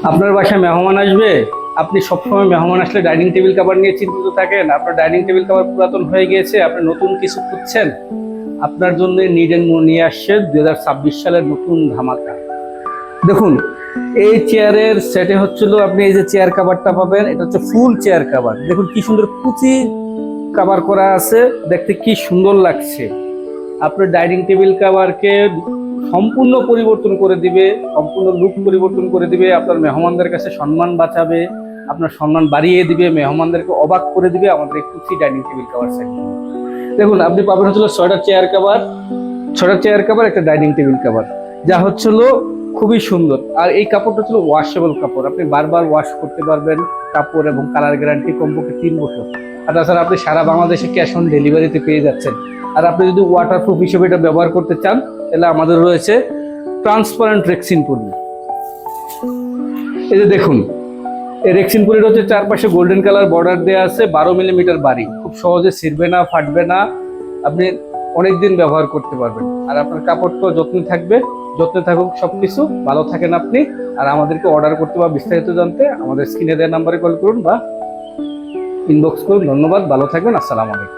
আপনার বাসায় মেহমান আসবে, আপনি সবসময় মেহমান আসলে ডাইনিং টেবিল কভার নিয়ে চিন্তিত থাকেন, আপনার ডাইনিং টেবিল কভার পুরাতন হয়ে গিয়েছে, আপনি নতুন কিছু খুঁজছেন। আপনার জন্য নিড এন্ড মোর নিয়ে আসছে 2026 সালের নতুন ধামাকা। দেখুন, এই চেয়ারের সেটে হচ্ছিল, আপনি এই যে চেয়ার কাভারটা পাবেন, এটা হচ্ছে ফুল চেয়ার কাভার। দেখুন কি সুন্দর কুচি কাভার করা আছে, দেখতে কি সুন্দর লাগছে। আপনার ডাইনিং টেবিল কাভারকে সম্পূর্ণ পরিবর্তন করে দিবে, সম্পূর্ণ লুক পরিবর্তন করে দিবে, আপনার মেহমানদের কাছে সম্মান বাঁচাবে, আপনার সম্মান বাড়িয়ে দিবে, মেহমানদেরকে অবাক করে দিবে আমাদের এই কুচি ডাইনিং টেবিল কাভার সেট। দেখুন, আপনি পাবেন হচ্ছিল 6টা চেয়ার কাভার, 6টা চেয়ার কাভার, একটা ডাইনিং টেবিল কাভার, যা হচ্ছিল খুবই সুন্দর। আর এই কাপড়টা ছিল ওয়াশেবল কাপড়, আপনি বারবার ওয়াশ করতে পারবেন কাপড়, এবং কালার গ্যারান্টি কমপক্ষে 3 বছর। আর তাছাড়া আপনি সারা বাংলাদেশে ক্যাশ অন ডেলিভারিতে পেয়ে যাচ্ছেন। আর আপনি যদি ওয়াটারপ্রুফ হিসেবে এটা ব্যবহার করতে চান, তাহলে আমাদের রয়েছে ট্রান্সপারেন্ট রেক্সিন পলি। এই যে দেখুন, এই রেক্সিন পলিটা হচ্ছে চারপাশে গোল্ডেন কালার বর্ডার দেওয়া আছে, 12 মিলিমিটার বাড়ি, খুব সহজে ছিঁড়বে না, ফাটবে না, আপনি অনেকদিন ব্যবহার করতে পারবেন। আর আপনার কাপড়টাও যত্নে থাকবে, যত্নে থাকুক সবকিছু, ভালো থাকেন আপনি। আর আমাদেরকে অর্ডার করতে বা বিস্তারিত জানতে আমাদের স্ক্রিনে দেওয়া নাম্বারে কল করুন বা ইনবক্স করুন। ধন্যবাদ, ভালো থাকবেন, আসসালামু আলাইকুম।